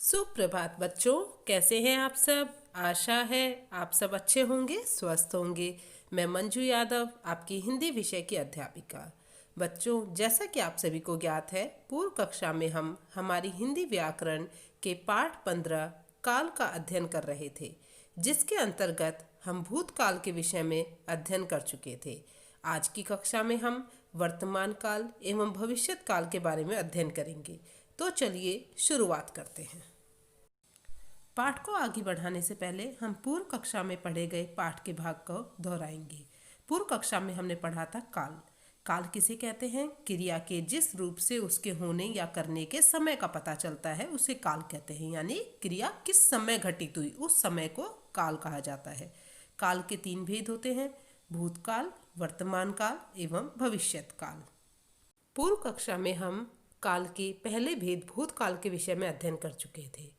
सुप्रभात बच्चों, कैसे हैं आप सब। आशा है आप सब अच्छे होंगे, स्वस्थ होंगे। मैं मंजू यादव, आपकी हिंदी विषय की अध्यापिका। बच्चों, जैसा कि आप सभी को ज्ञात है, पूर्व कक्षा में हम हमारी हिंदी व्याकरण के पाठ 15 काल का अध्ययन कर रहे थे, जिसके अंतर्गत हम भूतकाल के विषय में अध्ययन कर चुके थे। आज की कक्षा में हम वर्तमान काल एवं भविष्यत काल के बारे में अध्ययन करेंगे। तो चलिए शुरुआत करते हैं। पाठ को आगे बढ़ाने से पहले हम पूर्व कक्षा में पढ़े गए पाठ के भाग को दोहराएंगे। पूर्व कक्षा में हमने पढ़ा था काल। काल किसे कहते हैं? क्रिया के जिस रूप से उसके होने या करने के समय का पता चलता है उसे काल कहते हैं। यानी क्रिया किस समय घटित हुई, उस समय को काल कहा जाता है। काल के 3 भेद होते हैं: भूतकाल, वर्तमान काल एवं भविष्यत काल। पूर्व कक्षा में हम काल के पहले भेद भूतकाल के विषय में अध्ययन कर चुके थे।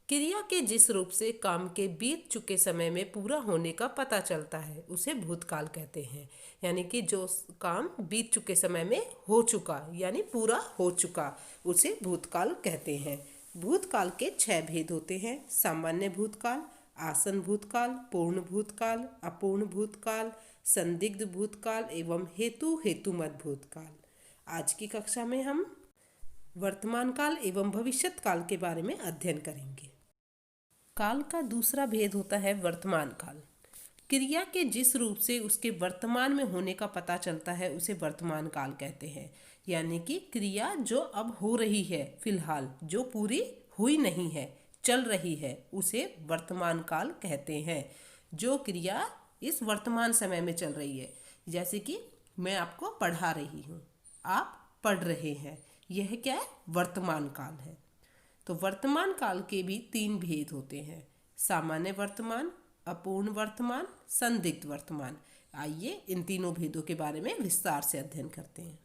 क्रिया के जिस रूप से काम के बीत चुके समय में पूरा होने का पता चलता है उसे भूतकाल कहते हैं। यानी कि जो काम बीत चुके समय में हो चुका, यानी पूरा हो चुका, उसे भूतकाल कहते हैं। भूतकाल के 6 भेद होते हैं: सामान्य भूतकाल, आसन भूतकाल, पूर्ण भूतकाल, अपूर्ण भूतकाल, संदिग्ध भूतकाल एवं हेतुमत भूतकाल। आज की कक्षा में हम वर्तमान काल एवं भविष्यत काल के बारे में अध्ययन करेंगे। काल का दूसरा भेद होता है वर्तमान काल। क्रिया के जिस रूप से उसके वर्तमान में होने का पता चलता है उसे वर्तमान काल कहते हैं। यानी कि क्रिया जो अब हो रही है, फिलहाल जो पूरी हुई नहीं है, चल रही है, उसे वर्तमान काल कहते हैं। जो क्रिया इस वर्तमान समय में चल रही है, जैसे कि मैं आपको पढ़ा रही हूँ, आप पढ़ रहे हैं, यह क्या है? वर्तमान काल है। तो वर्तमान काल के भी 3 भेद होते हैं: सामान्य वर्तमान, अपूर्ण वर्तमान, संदिग्ध वर्तमान। आइए इन तीनों भेदों के बारे में विस्तार से अध्ययन करते हैं।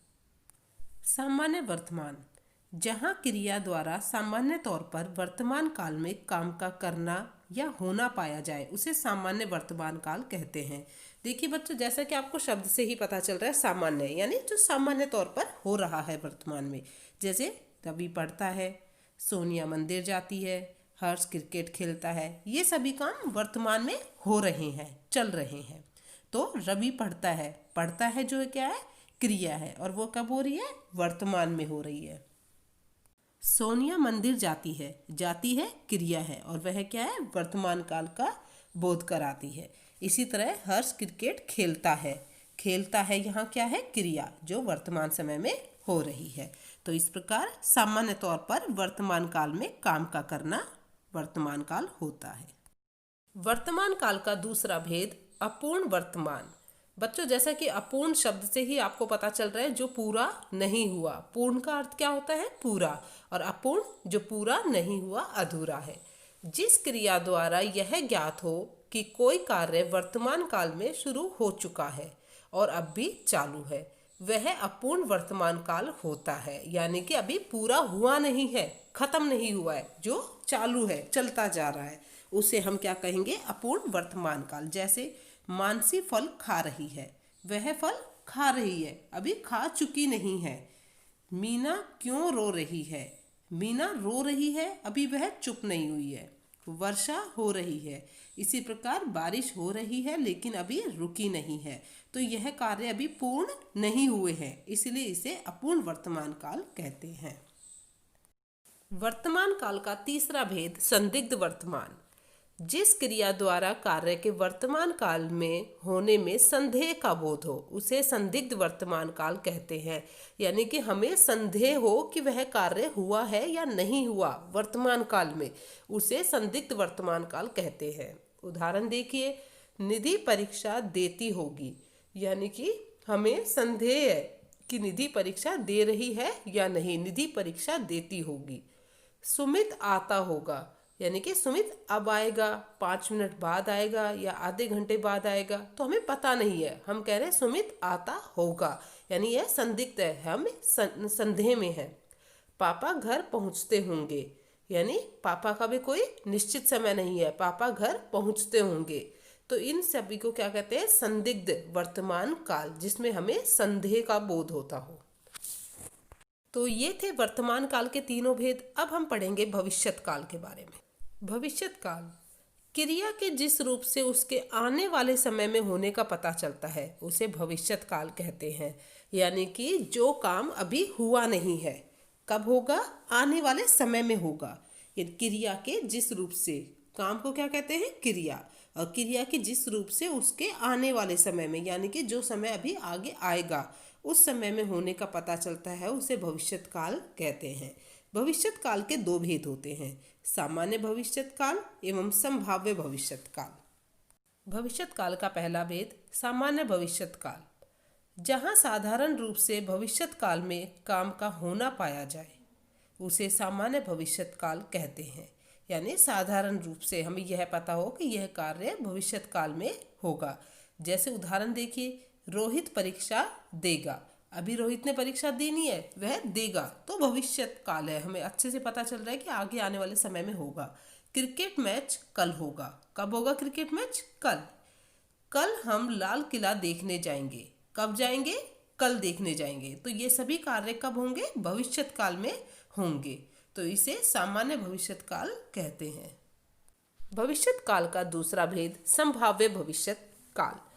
सामान्य वर्तमान, जहाँ क्रिया द्वारा सामान्य तौर पर वर्तमान काल में काम का करना या होना पाया जाए उसे सामान्य वर्तमान काल कहते हैं। देखिए बच्चों, जैसा कि आपको शब्द से ही पता चल रहा है, सामान्य यानी जो सामान्य तौर पर हो रहा है वर्तमान में। जैसे रवि पढ़ता है, सोनिया मंदिर जाती है, हर्ष क्रिकेट खेलता है, ये सभी काम वर्तमान में हो रहे हैं, चल रहे हैं। तो रवि पढ़ता है जो क्या है? क्रिया है, और वो कब हो रही है? वर्तमान में हो रही है। सोनिया मंदिर जाती है क्रिया है, और वह क्या है? वर्तमान काल का बोध कराती है। इसी तरह हर्ष क्रिकेट खेलता है, यहाँ क्या है? क्रिया जो वर्तमान समय में हो रही है। तो इस प्रकार सामान्य तौर पर वर्तमान काल में काम का करना वर्तमान काल होता है। वर्तमान काल का दूसरा भेद अपूर्ण वर्तमान। बच्चों, जैसा कि अपूर्ण शब्द से ही आपको पता चल रहा है जो पूरा नहीं हुआ। पूर्ण का अर्थ क्या होता है? पूरा। और अपूर्ण जो पूरा नहीं हुआ, अधूरा है। जिस क्रिया द्वारा यह ज्ञात हो कि कोई कार्य वर्तमान काल में शुरू हो चुका है और अब भी चालू है, वह अपूर्ण वर्तमान काल होता है। यानी कि अभी पूरा हुआ नहीं है, खत्म नहीं हुआ है, जो चालू है, चलता जा रहा है, उसे हम क्या कहेंगे? अपूर्ण वर्तमान काल। जैसे मानसी फल खा रही है, वह फल खा रही है, अभी खा चुकी नहीं है। मीना क्यों रो रही है? मीना रो रही है, अभी वह चुप नहीं हुई है। वर्षा हो रही है, इसी प्रकार बारिश हो रही है लेकिन अभी रुकी नहीं है। तो यह कार्य अभी पूर्ण नहीं हुए हैं, इसलिए इसे अपूर्ण वर्तमान काल कहते हैं। वर्तमान काल का तीसरा भेद संदिग्ध वर्तमान। जिस क्रिया द्वारा कार्य के वर्तमान काल में होने में संदेह का बोध हो उसे संदिग्ध वर्तमान काल कहते हैं। यानी कि हमें संदेह हो कि वह कार्य हुआ है या नहीं हुआ वर्तमान काल में, उसे संदिग्ध वर्तमान काल कहते हैं। उदाहरण देखिए, निधि परीक्षा देती होगी, यानी कि हमें संदेह है कि निधि परीक्षा दे रही है या नहीं, निधि परीक्षा देती होगी। सुमित आता होगा, यानी कि सुमित अब आएगा, 5 मिनट बाद आएगा या आधे घंटे बाद आएगा, तो हमें पता नहीं है, हम कह रहे हैं सुमित आता होगा, यानी यह संदिग्ध है, हम संदेह में है। पापा घर पहुंचते होंगे, यानी पापा का भी कोई निश्चित समय नहीं है, पापा घर पहुंचते होंगे। तो इन सभी को क्या कहते हैं? संदिग्ध वर्तमान काल, जिसमें हमें संदेह का बोध होता हो। तो ये थे वर्तमान काल के तीनों भेद। अब हम पढ़ेंगे भविष्यत काल के बारे में। भविष्यत काल क्रिया के जिस रूप से उसके आने वाले समय में होने का पता चलता है उसे भविष्यत काल कहते हैं। यानी कि जो काम अभी हुआ नहीं है, कब होगा? आने वाले समय में होगा। ये क्रिया के जिस रूप से, काम को क्या कहते हैं? क्रिया। और क्रिया के जिस रूप से उसके आने वाले समय में, यानी कि जो समय अभी आगे आएगा उस समय में होने का पता चलता है, उसे भविष्यत काल कहते हैं। भविष्यत काल के दो भेद होते हैं, सामान्य भविष्यत काल एवं संभाव्य भविष्यत काल। भविष्यत काल का पहला भेद सामान्य भविष्यत काल। जहाँ साधारण रूप से भविष्यत काल में काम का होना पाया जाए उसे सामान्य भविष्यत काल कहते हैं। यानी साधारण रूप से हमें यह पता हो कि यह कार्य भविष्यत काल में होगा। जैसे उदाहरण देखिए, रोहित परीक्षा देगा। अभी रोहित ने परीक्षा देनी है, वह देगा, तो भविष्यत काल है, हमें अच्छे से पता चल रहा है कि आगे आने वाले समय में होगा। क्रिकेट मैच कल होगा। कब होगा क्रिकेट मैच? कल। कल हम लाल किला देखने जाएंगे। कब जाएंगे? कल देखने जाएंगे। तो ये सभी कार्य कब होंगे? भविष्यत काल में होंगे। तो इसे सामान्य भविष्यत काल कहते हैं। भविष्यत काल का दूसरा भेद संभाव्य भविष्यत काल।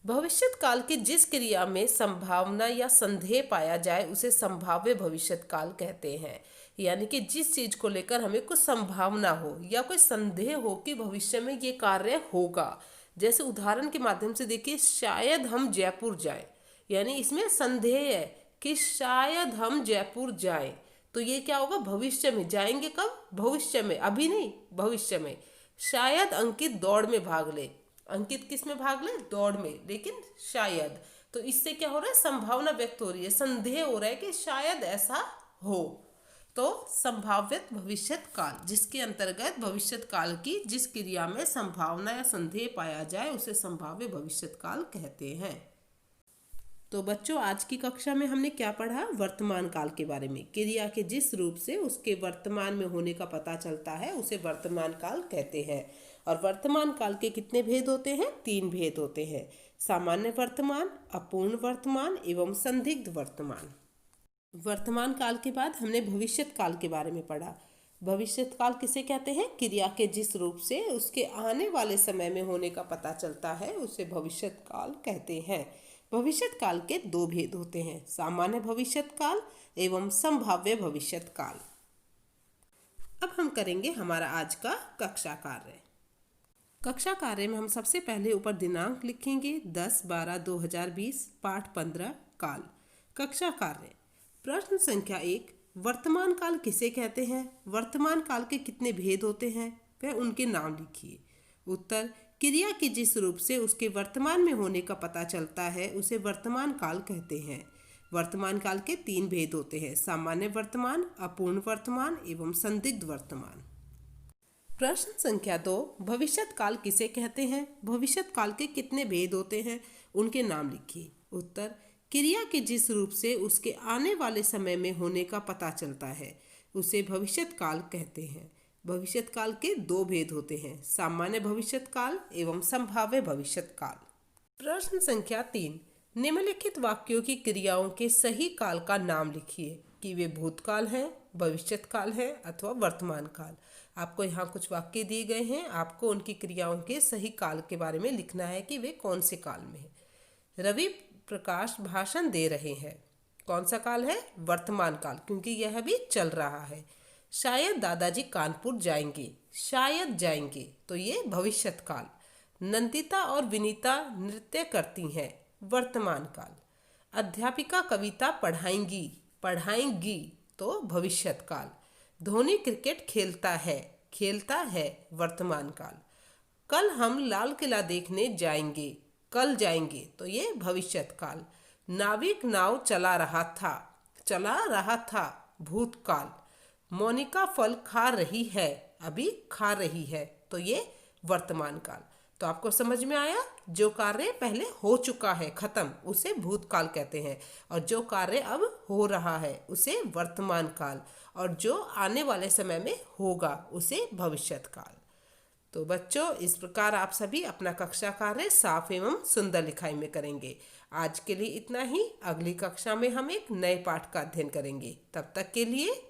भविष्यत काल की जिस क्रिया में संभावना या संदेह पाया जाए उसे संभाव्य भविष्यत काल कहते हैं। यानी कि जिस चीज को लेकर हमें कुछ संभावना हो या कोई संदेह हो कि भविष्य में ये कार्य होगा। जैसे उदाहरण के माध्यम से देखिए, शायद हम जयपुर जाएं। यानी इसमें संदेह है कि शायद हम जयपुर जाएं। तो ये क्या होगा? भविष्य में। जाएंगे कब? भविष्य में, अभी नहीं, भविष्य में। शायद अंकित दौड़ में भाग ले। अंकित किस में भाग ले? दौड़ में, लेकिन शायद। तो इससे क्या हो रहा है? संभावना व्यक्त हो रही है, संदेह हो रहा है कि शायद ऐसा हो। तो संभाव्यत भविष्यत काल, जिसके अंतर्गत भविष्यत काल की जिस क्रिया में संभावना या संदेह पाया जाए उसे संभाव्य भविष्यत काल कहते हैं। तो बच्चों, आज की कक्षा में हमने क्या पढ़ा? वर्तमान काल के बारे में। क्रिया के जिस रूप से उसके वर्तमान में होने का पता चलता है उसे वर्तमान काल कहते हैं। और वर्तमान काल के कितने भेद होते हैं? 3 भेद होते हैं, सामान्य वर्तमान, अपूर्ण वर्तमान एवं संदिग्ध वर्तमान। वर्तमान काल के बाद हमने भविष्यत काल के बारे में पढ़ा। भविष्यत काल किसे कहते हैं? क्रिया के जिस रूप से उसके आने वाले समय में होने का पता चलता है उसे भविष्यत काल कहते हैं। भविष्यत काल के 2 भेद होते हैं, सामान्य भविष्यत काल एवं संभाव्य भविष्यत काल। अब हम करेंगे हमारा आज का कक्षा कार्य। कक्षा कार्य में हम सबसे पहले ऊपर दिनांक लिखेंगे 10/12/2020, पाठ 15 काल। कक्षा कार्य। प्रश्न संख्या 1, वर्तमान काल किसे कहते हैं? वर्तमान काल के कितने भेद होते हैं? वह उनके नाम लिखिए। उत्तर, क्रिया के जिस रूप से उसके वर्तमान में होने का पता चलता है उसे वर्तमान काल कहते हैं। वर्तमान काल के 3 भेद होते हैं, सामान्य वर्तमान, अपूर्ण वर्तमान एवं संदिग्ध वर्तमान। प्रश्न संख्या 2, भविष्यत काल किसे कहते हैं? भविष्यत काल के कितने भेद होते हैं? उनके नाम लिखिए। उत्तर, क्रिया के जिस रूप से उसके आने वाले समय में होने का पता चलता है उसे भविष्यत काल कहते हैं। भविष्यत काल के 2 भेद होते हैं, सामान्य भविष्यत काल एवं संभाव्य भविष्यत काल। प्रश्न संख्या 3, निम्नलिखित वाक्यों की क्रियाओं के सही काल का नाम लिखिए कि वे भूतकाल हैं, भविष्यत काल है अथवा वर्तमान काल। आपको यहाँ कुछ वाक्य दिए गए हैं, आपको उनकी क्रियाओं के सही काल के बारे में लिखना है कि वे कौन से काल में है। रवि प्रकाश भाषण दे रहे हैं, कौन सा काल है? वर्तमान काल, क्योंकि यह भी चल रहा है। शायद दादाजी कानपुर जाएंगे, शायद जाएंगे, तो ये भविष्यत काल। नंदिता और विनीता नृत्य करती हैं, वर्तमान काल। अध्यापिका कविता पढ़ाएंगी, पढ़ाएंगी, तो भविष्यत काल। धोनी क्रिकेट खेलता है, वर्तमान काल। कल हम लाल किला देखने जाएंगे, कल जाएंगे, तो ये भविष्यत काल। नाविक नाव चला रहा था, भूतकाल। मोनिका फल खा रही है, अभी खा रही है, तो ये वर्तमान काल। तो आपको समझ में आया? जो कार्य पहले हो चुका है, खत्म, उसे भूतकाल कहते हैं, और जो कार्य अब हो रहा है उसे वर्तमान काल, और जो आने वाले समय में होगा उसे भविष्यत काल। तो बच्चों, इस प्रकार आप सभी अपना कक्षा कार्य साफ एवं सुंदर लिखाई में करेंगे। आज के लिए इतना ही। अगली कक्षा में हम एक नए पाठ का अध्ययन करेंगे। तब तक के लिए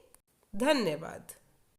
धन्यवाद।